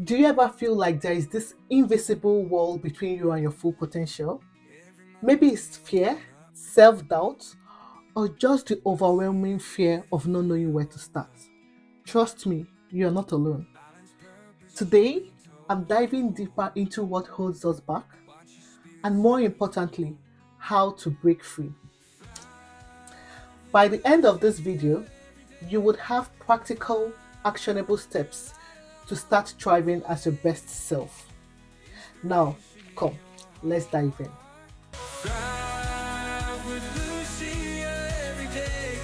Do you ever feel like there is this invisible wall between you and your full potential? Maybe it's fear, self doubt, or just the overwhelming fear of not knowing where to start. Trust me, you're not alone. Today, I'm diving deeper into what holds us back and, more importantly, how to break free. By the end of this video, you would have practical, actionable steps to start thriving as your best self. Now, come, let's dive in. Drive with Lucia every day.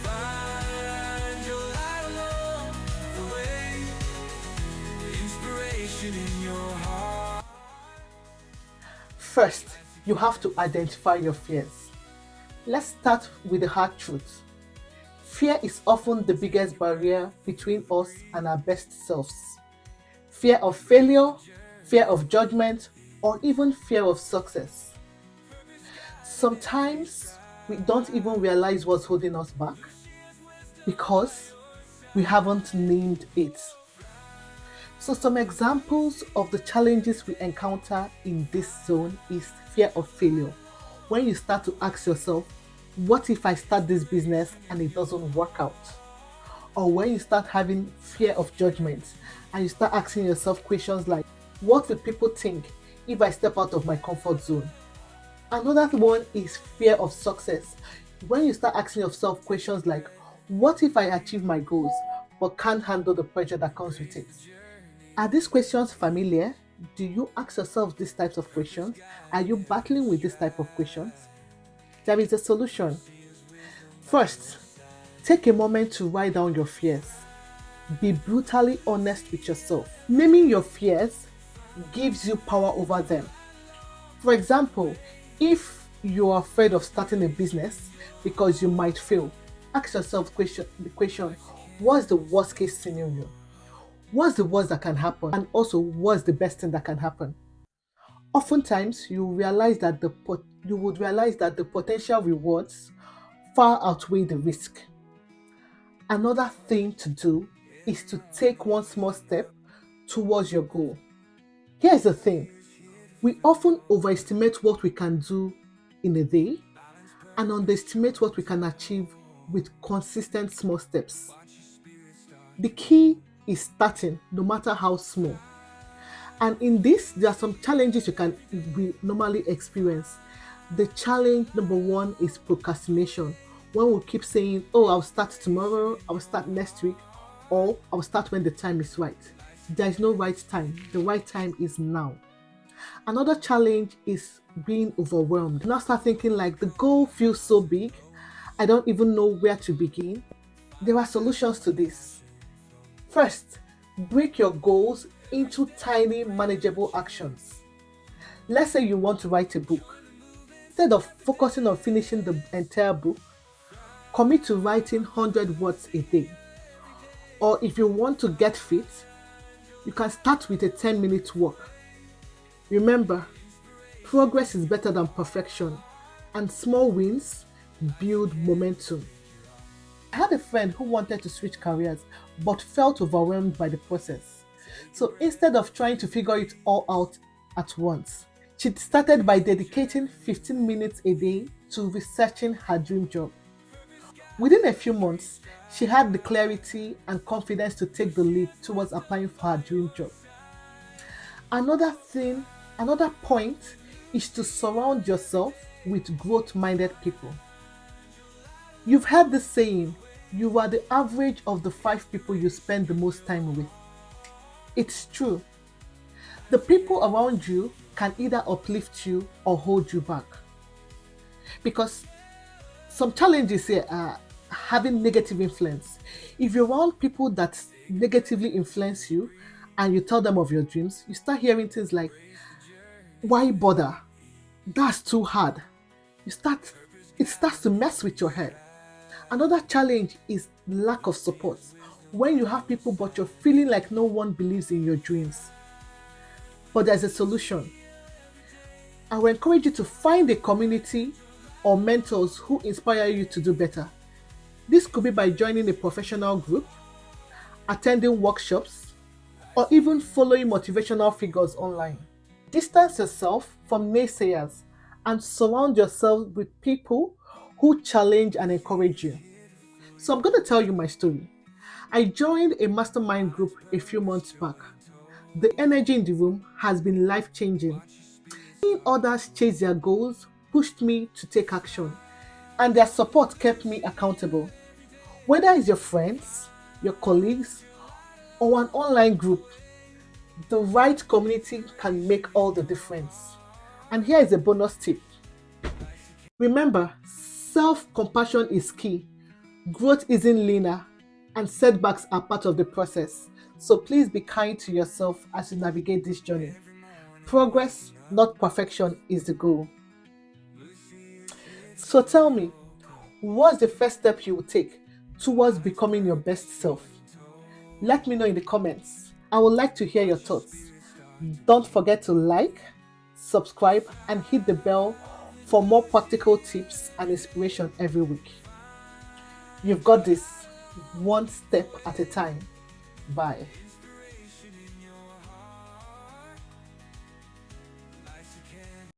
Find your light along the way. Inspiration in your heart. First, you have to identify your fears. Let's start with the hard truth. Fear is often the biggest barrier between us and our best selves. Fear of failure, fear of judgment, or even fear of success. Sometimes we don't even realize what's holding us back because we haven't named it. So, some examples of the challenges we encounter in this zone is fear of failure. When you start to ask yourself, what if I start this business and it doesn't work out? Or when you start having fear of judgment and you start asking yourself questions like, what will people think if I step out of my comfort zone? Another one is fear of success. When you start asking yourself questions like, what if I achieve my goals but can't handle the pressure that comes with it? Are these questions familiar? Do you ask yourself these types of questions? Are you battling with this type of questions? There is a solution. First, take a moment to write down your fears. Be brutally honest with yourself. Naming your fears gives you power over them. For example, if you're afraid of starting a business because you might fail, ask yourself the question, what's the worst case scenario? What's the worst that can happen? And also, what's the best thing that can happen? Oftentimes, you would realize that the potential rewards far outweigh the risk. Another thing to do is to take one small step towards your goal. Here's the thing, we often overestimate what we can do in a day and underestimate what we can achieve with consistent small steps. The key is starting, no matter how small. And in this, there are some challenges we normally experience. The challenge number one is procrastination. When we keep saying, oh, I'll start tomorrow, I'll start next week, or I'll start when the time is right. There is no right time. The right time is now. Another challenge is being overwhelmed. Now start thinking like the goal feels so big, I don't even know where to begin. There are solutions to this. First, break your goals into tiny, manageable actions. Let's say you want to write a book. Instead of focusing on finishing the entire book, commit to writing 100 words a day. Or if you want to get fit, you can start with a 10-minute walk. Remember, progress is better than perfection, and small wins build momentum. I had a friend who wanted to switch careers but felt overwhelmed by the process. So instead of trying to figure it all out at once, she started by dedicating 15 minutes a day to researching her dream job. Within a few months, she had the clarity and confidence to take the leap towards applying for her dream job. Another point is to surround yourself with growth minded people. You've heard the saying, you are the average of the 5 people you spend the most time with. It's true. The people around you can either uplift you or hold you back. Because some challenges here are having negative influence. If you're around people that negatively influence you and you tell them of your dreams, you start hearing things like, why bother? That's too hard. It starts to mess with your head. Another challenge is lack of support. When you have people but you're feeling like no one believes in your dreams. But there's a solution. I will encourage you to find a community or mentors who inspire you to do better. This could be by joining a professional group, attending workshops, or even following motivational figures online. Distance yourself from naysayers and surround yourself with people who challenge and encourage you. So, I'm going to tell you my story. I joined a mastermind group a few months back. The energy in the room has been life changing. Seeing others chase their goals pushed me to take action, and their support kept me accountable. Whether it's your friends, your colleagues, or an online group, the right community can make all the difference. And here is a bonus tip. Remember, self compassion is key. Growth isn't linear, and setbacks are part of the process. So please be kind to yourself as you navigate this journey. Progress, not perfection, is the goal. So tell me, what's the first step you will take towards becoming your best self? Let me know in the comments. I would like to hear your thoughts. Don't forget to like, subscribe, and hit the bell for more practical tips and inspiration every week. You've got this, one step at a time. Bye.